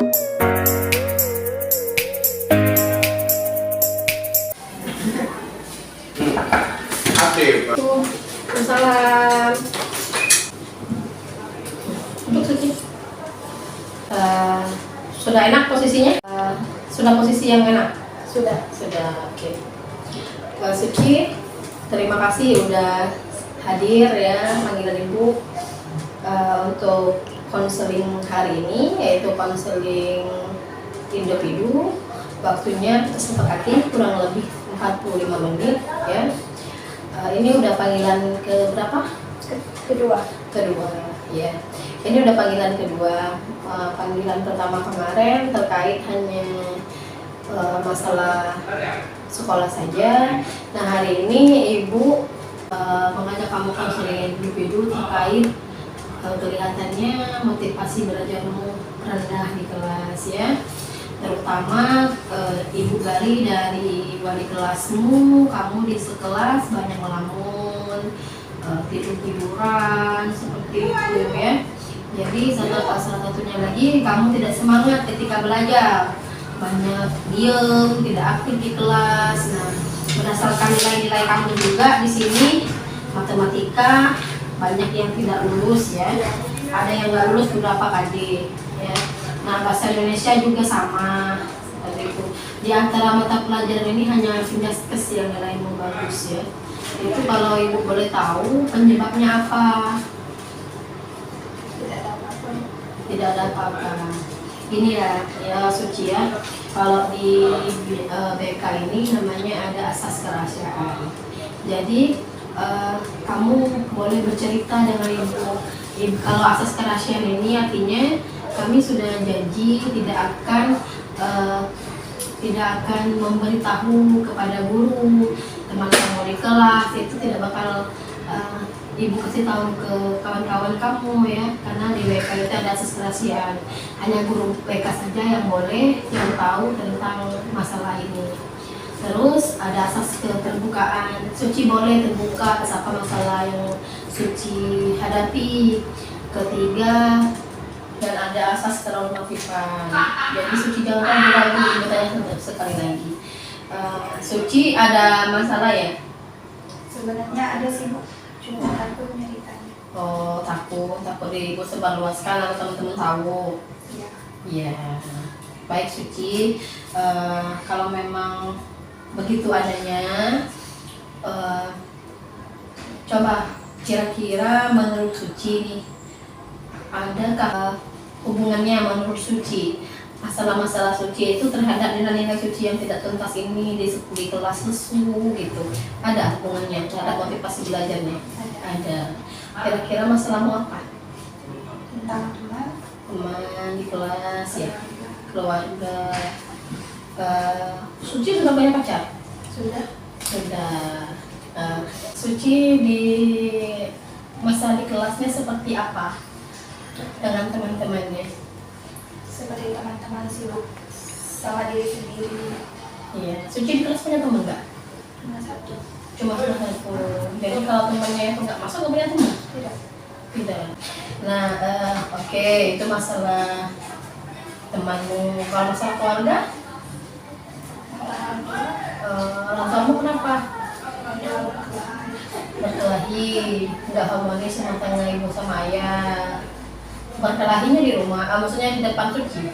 Salam untuk Suci. Sudah enak posisinya? Sudah posisi yang enak? Sudah, oke. Suci, terima kasih udah hadir ya, panggilan Ibu untuk konseling hari ini, yaitu konseling individu. Waktunya kita sepakati kurang lebih 45 menit ya. Ini udah panggilan ke berapa? Kedua ya. Ini udah panggilan kedua. Panggilan pertama kemarin terkait hanya masalah sekolah saja. Nah, hari ini Ibu mengajak kamu konseling individu terkait kelihatannya motivasi belajarmu rendah di kelas ya. Terutama Ibu gali dari wali kelasmu, kamu di sekelas banyak melamun, tidur-tiduran seperti itu ya. Jadi salah satunya lagi, kamu tidak semangat ketika belajar, banyak diem, tidak aktif di kelas. Nah, berdasarkan nilai-nilai kamu juga di sini matematika banyak yang tidak lulus ya, ada yang nggak lulus beberapa KD ya. Nah, bahasa Indonesia juga sama seperti itu. Di antara mata pelajaran ini hanya Finjaskes yang nilaimu bagus ya. Itu kalau Ibu boleh tahu penyebabnya apa? Tidak ada apa-apa. Ini ya Suci ya. Kalau di BK ini namanya ada asas kerahasiaan. Jadi kamu boleh bercerita dengan Ibu. Kalau asas kerahasiaan ini artinya kami sudah janji tidak akan memberitahu kepada guru, teman-teman di kelas, itu tidak bakal Ibu kasih tahu ke kawan-kawan kamu ya, karena di BK itu ada asas kerahasiaan. Hanya guru BK saja yang boleh yang tahu tentang masalah ini. Terus ada asas keterbukaan. Suci boleh terbuka apa masalah yang Suci hadapi. Ketiga, dan ada asas kenormatifan. Jadi Suci jangan ragu, bertanya sekali lagi. Suci ada masalah ya? Sebenarnya ada sih Bu, cuma takut nyeritanya. Oh, takut disebarluaskan atau teman-teman tahu? Iya. Baik Suci, kalau memang begitu adanya, coba kira-kira menurut Suci nih, adakah hubungannya menurut Suci masalah-masalah Suci itu terhadap nilai-nilai Suci yang tidak tuntas ini di kelas lesu gitu? Ada hubungannya terhadap motivasi belajarnya? Ada. Kira-kira masalahmu apa? Tentang Teman di kelas ya, keluarga. Suci sudah punya pacar? Sudah. Suci di masa di kelasnya seperti apa dengan teman-temannya? seperti teman-teman sibuk sama diri sendiri. Iya. Suci di kelas punya teman nggak? Cuma satu. Jadi kalau temannya itu nggak masuk, nggak punya teman? Tidak. Nah, oke, itu masalah temanmu. Kalau masalah keluarga, orang tuamu kenapa? Berkelahi, nggak harmonis sama tangga ibu sama ayah. Berkelahinya di rumah, maksudnya di depan Suci?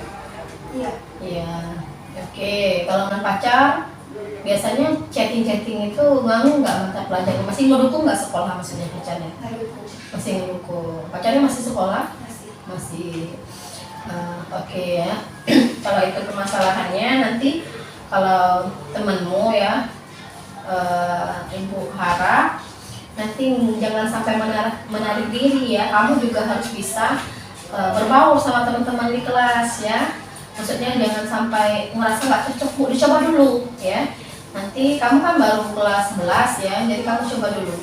Iya. Oke, kalau dengan pacar, biasanya chatting itu nganu nggak mata pelajaran? Masih ngedukung nggak sekolah maksudnya pacarnya? Masih ngedukung. Pacarnya masih sekolah? Masih. Oke ya. Kalau itu permasalahannya, nanti kalau temenmu ya, Ibu harap nanti jangan sampai menarik diri ya. Kamu juga harus bisa berbaur sama teman-teman di kelas ya. Maksudnya jangan sampai merasa nggak cocok, dicoba dulu ya. Nanti kamu kan baru kelas 11 ya, jadi kamu coba dulu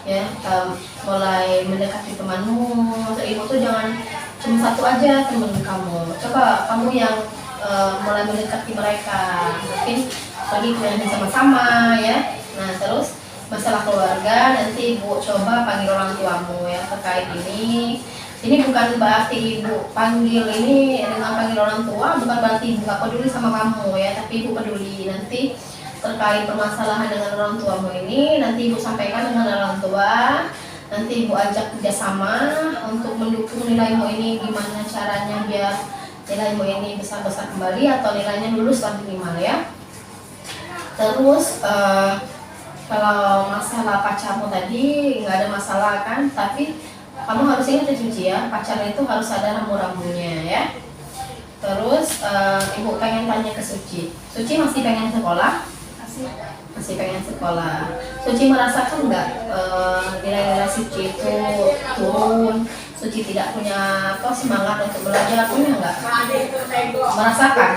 ya, mulai mendekati temanmu. Ibu tuh jangan cuma satu aja teman kamu, coba kamu yang mulai mendekati mereka, mungkin pergi kuliahnya sama-sama ya. Nah, terus masalah keluarga nanti Ibu coba panggil orang tuamu ya terkait ini. Ini bukan berarti Ibu panggil ini dengan panggil orang tua bukan berarti ibu gak peduli sama kamu ya, tapi ibu peduli. Nanti terkait permasalahan dengan orang tuamu ini, nanti ibu sampaikan dengan orang tua. Nanti ibu ajak kerjasama untuk mendukung nilaimu ini, gimana caranya biar nilaimu ini besar-besar kembali atau nilainya lulus lah minimal ya. Terus kalau masalah pacarmu tadi nggak ada masalah kan, tapi kamu harus ingat ya Suci ya, pacarnya itu harus ada rambu-rambunya ya. Terus ibu pengen tanya ke Suci masih pengen sekolah? Masih pengen sekolah. Suci merasakan nggak nilai-nilai Suci itu turun? Suci tidak punya semangat untuk belajar, punya nggak? Merasakan.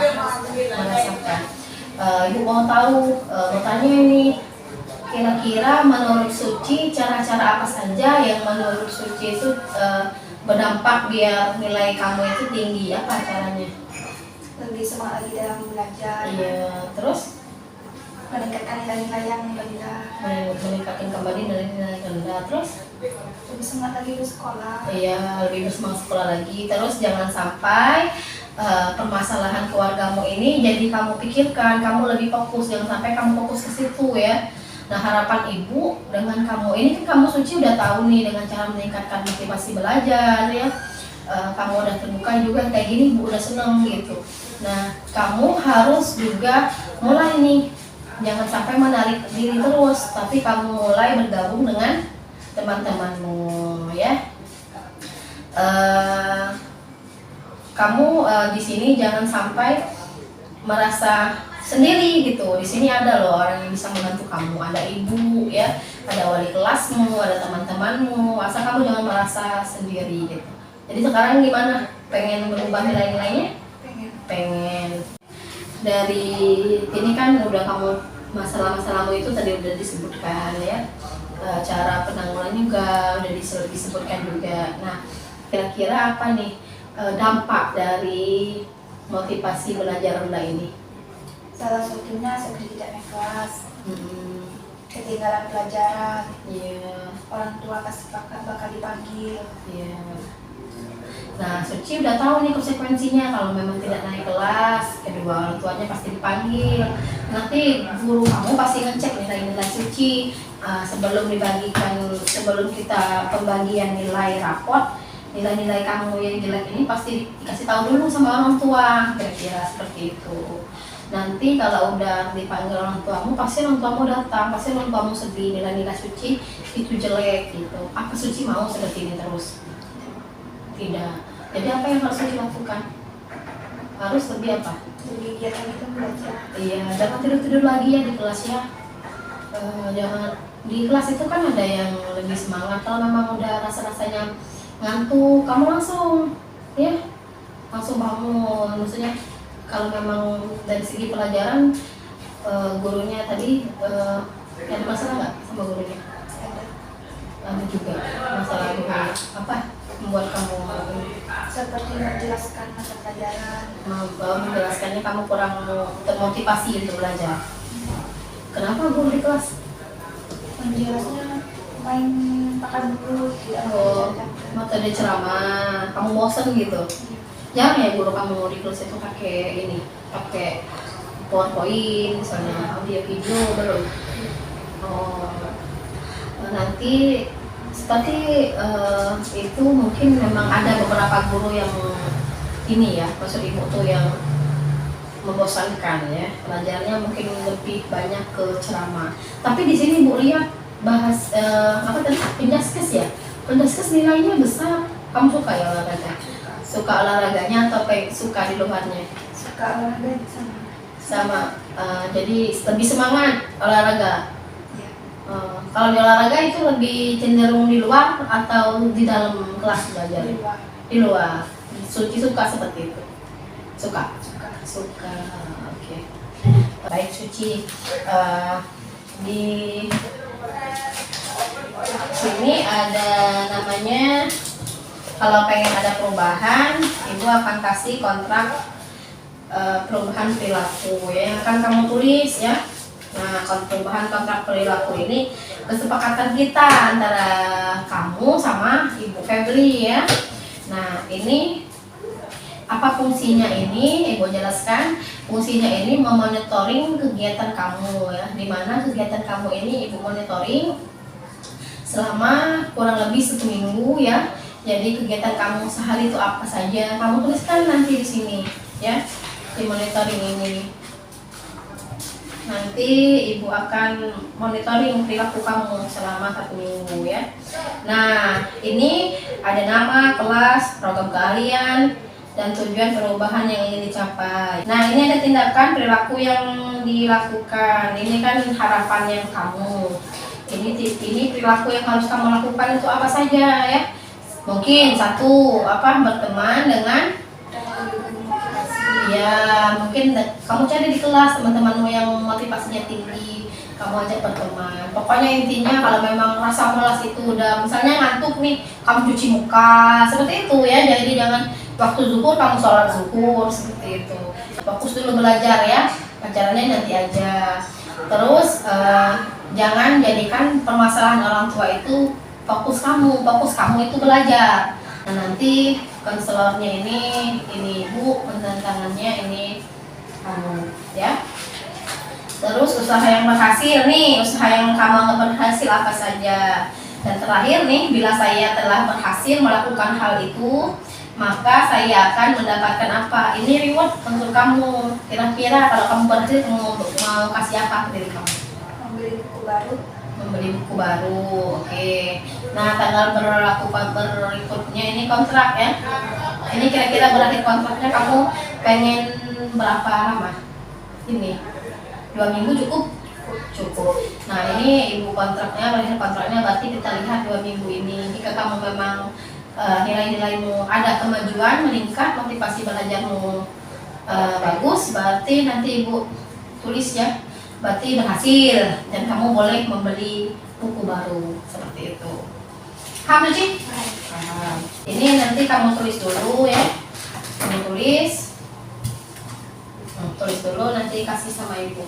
Ibu mau tahu, mau tanya ini, kira-kira menurut Suci cara-cara apa saja yang menurut Suci itu berdampak biar nilai kamu itu tinggi, apa caranya? Lebih semangat lagi dalam belajar. Iya, terus? Meningkatkan nilai-nilai yang rendah. Meningkatkan kembali nilai-nilai rendah, terus? Lebih semangat lagi bersekolah. Iya, lebih bersemangat sekolah lagi. Terus jangan sampai permasalahan keluargamu ini jadi kamu pikirkan, kamu lebih fokus, jangan sampai kamu fokus ke situ ya. Nah, harapan ibu dengan kamu ini kan, kamu Suci udah tahu nih dengan cara meningkatkan motivasi belajar ya. Kamu udah terbuka juga kayak gini, ibu udah seneng gitu. Nah, kamu harus juga mulai nih, jangan sampai menarik diri terus, tapi kamu mulai bergabung dengan teman-temanmu ya. Kamu di sini jangan sampai merasa sendiri gitu. Di sini ada loh orang yang bisa membantu kamu, ada ibu ya, ada wali kelasmu, ada teman-temanmu. Asal kamu jangan merasa sendiri gitu. Jadi sekarang gimana? Pengen berubah nilai-nilainya? Pengen. Dari ini kan udah kamu, masalah-masalahmu itu tadi udah disebutkan ya. Cara penanggulangan juga udah disebutkan juga. Nah, kira-kira apa nih dampak dari motivasi belajar rendah ini? Salah satunya seperti tidak naik kelas, ketinggalan pelajaran, orang tua pasti bakal dipanggil. Nah, Suci udah tahu nih konsekuensinya kalau memang tidak naik kelas, kedua orang tuanya pasti dipanggil. Nanti guru kamu pasti ngecek nilai-nilai Suci sebelum kita pembagian nilai raport. Nilai-nilai kamu yang jelek ini pasti dikasih tahu dulu sama orang tua, kira-kira seperti itu. Nanti kalau udah dipanggil orang tuamu, pasti orang tuamu datang, pasti orang tuamu sedih, nilai-nilai Suci itu jelek gitu. Apa Suci mau seperti ini terus? Tidak. Jadi apa yang harus Suci lakukan? Harus lebih apa? Lebih giat lagi belajar. Iya, jangan tidur-tidur lagi ya di kelas ya. Jangan, di kelas itu kan ada yang lebih semangat. Kalau memang udah rasa-rasanya ngantuk, kamu langsung bangun. Maksudnya kalau memang dari segi pelajaran gurunya tadi ada masalah nggak sama gurunya? Ada juga masalah gurunya. Apa membuat kamu seperti menjelaskan mata pelajaran? Menjelaskannya kamu kurang termotivasi untuk belajar. Kenapa guru di kelas? Menjelasnya main pakai buku, tidak metode ceramah, kamu bosan gitu. Jangan ya guru kamu di kelas itu pakai PowerPoint misalnya, audio video belum. Nanti seperti itu mungkin memang ada beberapa guru yang ini ya, maksud ibu tuh yang membosankan ya, pelajarnya mungkin lebih banyak ke ceramah. Tapi di sini ibu lihat bahas Pindaskes ya. Pindaskes nilainya besar. Kamu suka ya olahraga? Suka olahraganya atau suka di luarnya? Suka olahraga sama. Jadi lebih semangat olahraga. Kalau di olahraga itu lebih cenderung di luar atau di dalam kelas belajar? Di luar. Suci suka seperti itu. Suka. Oke. Baik Suci. Di sini ada namanya, kalau pengen ada perubahan, ibu akan kasih kontrak perubahan perilaku ya, yang akan kamu tulis ya. Nah, perubahan kontrak perilaku ini kesepakatan kita antara kamu sama Ibu Febri ya. Nah, ini Apa fungsinya ini? Ibu jelaskan. Fungsinya ini memonitoring kegiatan kamu ya. Dimana kegiatan kamu ini ibu monitoring selama kurang lebih 1 minggu ya. Jadi kegiatan kamu sehari itu apa saja? Kamu tuliskan nanti di sini ya, di monitoring ini. Nanti ibu akan monitoring perilaku kamu selama 1 minggu ya. Nah, ini ada nama, kelas, program keahlian, dan tujuan perubahan yang ingin dicapai. Nah, ini ada tindakan perilaku yang dilakukan. Ini kan harapannya kamu. Ini perilaku yang harus kamu lakukan itu apa saja ya? Mungkin 1, berteman dengan ya, mungkin kamu cari di kelas teman-temanmu yang motivasinya tinggi, kamu ajak berteman. Pokoknya intinya kalau memang rasa malas itu udah misalnya ngantuk nih, kamu cuci muka seperti itu ya. Jadi jangan waktu zuhur kamu sholat zuhur seperti itu. Fokus dulu belajar ya, pacarannya nanti aja. Terus jangan jadikan permasalahan orang tua itu fokus kamu itu belajar. Nah, nanti konselornya ini ibu, tantangannya ini kamu ya. Terus usaha yang berhasil nih, usaha yang kamu anggap berhasil apa saja. Dan terakhir nih, bila saya telah berhasil melakukan hal itu, maka saya akan mendapatkan apa? Ini reward untuk kamu. Kira-kira kalau kamu berhasil, kamu mau kasih apa ke diri kamu? Membeli buku baru. Membeli buku baru, oke. Nah, tanggal berikutnya ini kontrak ya. Ini kira-kira berakhir kontraknya kamu pengen berapa lama? Ini 2 minggu cukup? Cukup. Nah, ini ibu kontraknya, berakhir kontraknya berarti kita lihat 2 minggu ini. Jika kamu memang nilai-nilaimu ada kemajuan, meningkat, motivasi belajarmu bagus, berarti nanti ibu tulis ya, berarti berhasil dan kamu boleh membeli buku baru seperti itu. Paham Ci? Paham. Ini nanti kamu tulis dulu ya, kamu tulis dulu, nanti kasih sama ibu.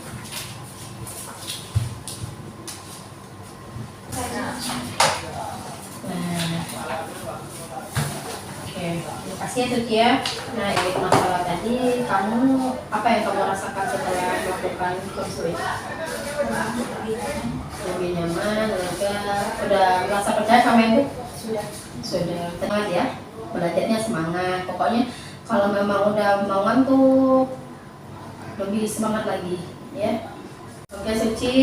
Oke, terima kasih ya Tuti ya. Nah, ini masalah tadi, kamu apa yang kamu rasakan setelah melakukan kursus? Lebih nyaman, lega, udah merasa percaya sama ibu? Sudah semangat ya, belajarnya semangat. Pokoknya kalau memang udah mau ngantuk, lebih semangat lagi ya. Oke Suci,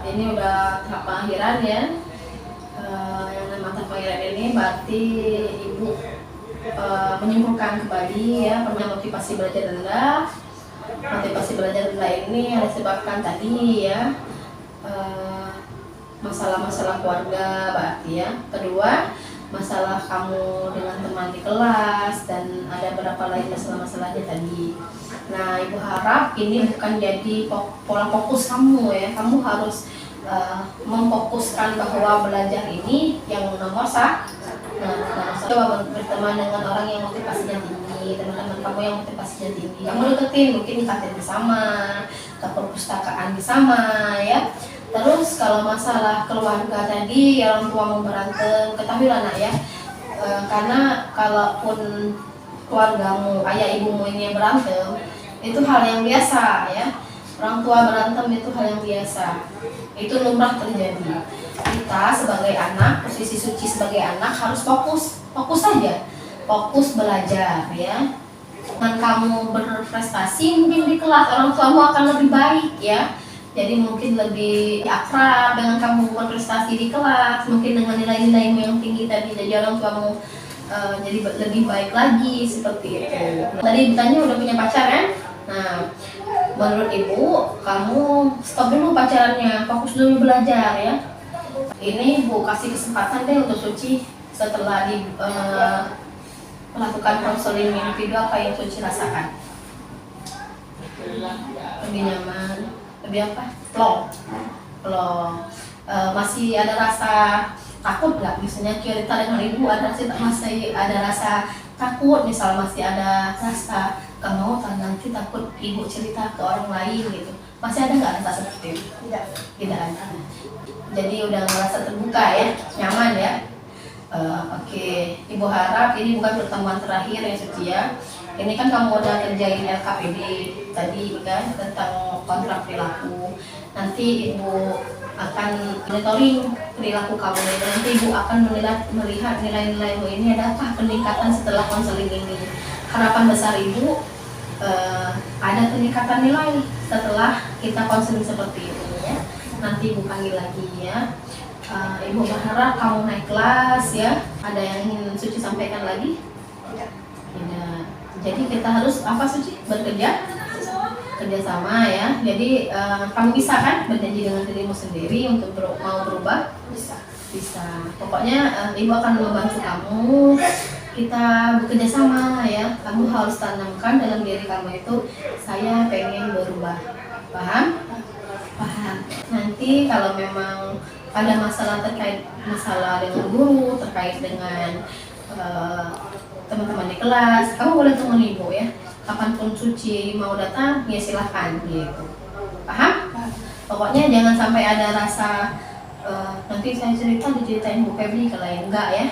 ini udah tahap pengakhiran ya. Yang nama tahap pengakhiran ini berarti ibu menyimpulkan kembali ya, pernah motivasi belajar rendah. Motivasi belajar rendah ini yang disebabkan tadi ya, masalah-masalah keluarga berarti ya. Kedua, masalah kamu dengan teman di kelas, dan ada beberapa lain masalah-masalahnya tadi. Nah, ibu harap ini bukan jadi pola fokus kamu ya. Kamu harus memfokuskan bahwa belajar ini yang nomor satu. Coba berteman dengan orang yang motivasinya tinggi, teman-teman kamu yang motivasinya tinggi. Kamu deketin, mungkin di kantin bersama, ke perpustakaan bersama ya. Terus kalau masalah keluarga tadi, orang tua mau berantem, ketahuilah nak ya, karena kalaupun keluargamu, ayah ibumu ini yang berantem, itu hal yang biasa ya. Orang tua berantem itu hal yang biasa, itu lumrah terjadi. Kita sebagai anak, posisi Suci sebagai anak harus fokus saja, fokus belajar ya. Dengan kamu berprestasi mungkin di kelas, orang tuamu akan lebih baik ya. Jadi mungkin lebih akrab dengan kamu berprestasi di kelas, mungkin dengan nilai-nilaimu yang tinggi tadi, jadi orang tuamu jadi lebih baik lagi seperti itu. Tadi ditanya udah punya pacar kan? Nah, menurut ibu, kamu stop dulu pacarannya, fokus dulu belajar ya. Ini ibu kasih kesempatan deh untuk Suci setelah melakukan konseling individu, apa yang Suci rasakan? Lebih nyaman, lebih apa? Plong. Masih ada rasa takut nggak? Misalnya cerita dengan ibu masih ada rasa takut, misal masih ada rasa kamu nanti takut ibu cerita ke orang lain gitu. Masih ada nggak rasa seperti itu? Tidak ada. Jadi udah merasa terbuka ya, nyaman ya. Oke, Ibu harap ini bukan pertemuan terakhir ya Suci ya. Ini kan kamu udah kerjain LKPD tadi kan tentang kontrak perilaku. Nanti Ibu akan monitoring perilaku kamu. Nanti Ibu akan melihat nilai-nilaimu ini adakah peningkatan setelah konseling ini. Harapan besar Ibu ada peningkatan nilai setelah kita konseling seperti ini ya. Nanti Ibu panggil lagi ya. Ibu berharap kamu naik kelas ya. Ada yang ingin Suci sampaikan lagi? Tidak. Jadi kita harus apa Suci? Kerjasama ya. Jadi kamu bisa kan berjanji dengan dirimu sendiri untuk mau berubah? Bisa. Pokoknya Ibu akan membantu kamu. Kita bekerja sama ya. Kamu harus tanamkan dalam diri kamu itu saya pengen berubah. Paham? Paham. Nanti kalau memang ada masalah dengan guru, terkait dengan teman-teman di kelas, kamu boleh temuin Ibu ya. Kapanpun Suci mau datang, ya silahkan gitu. Paham? Pokoknya jangan sampai ada rasa nanti saya diceritain Bu Febri kalau enggak ya.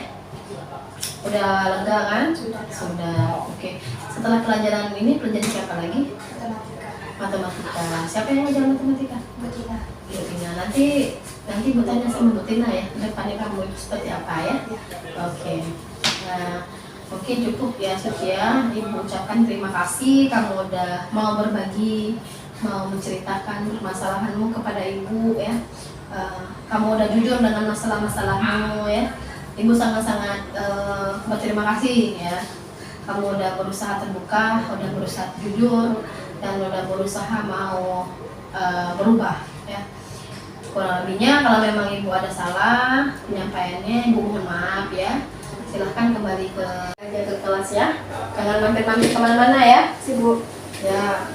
Udah lega kan? Sudah. Oke. Setelah pelajaran ini, pelajaran siapa lagi? Matematika. Siapa yang ngajar matematika? Betina. Nanti bertanya sama Betina ya. Depannya kamu itu seperti apa ya? Oke. Nah, mungkin cukup ya Suci ya. Ibu ucapkan terima kasih kamu udah mau berbagi, mau menceritakan permasalahanmu kepada Ibu ya. Kamu udah jujur dengan masalah-masalahmu ya. Ibu sangat-sangat berterima kasih ya. Kamu udah berusaha terbuka, udah berusaha jujur, dan udah berusaha mau berubah ya. Kurang lebihnya kalau memang Ibu ada salah penyampaiannya, Ibu mohon maaf ya. Silahkan kembali ke kelas ya. Jangan mampir-mampir kemana-mana ya. Sibuk. Ya.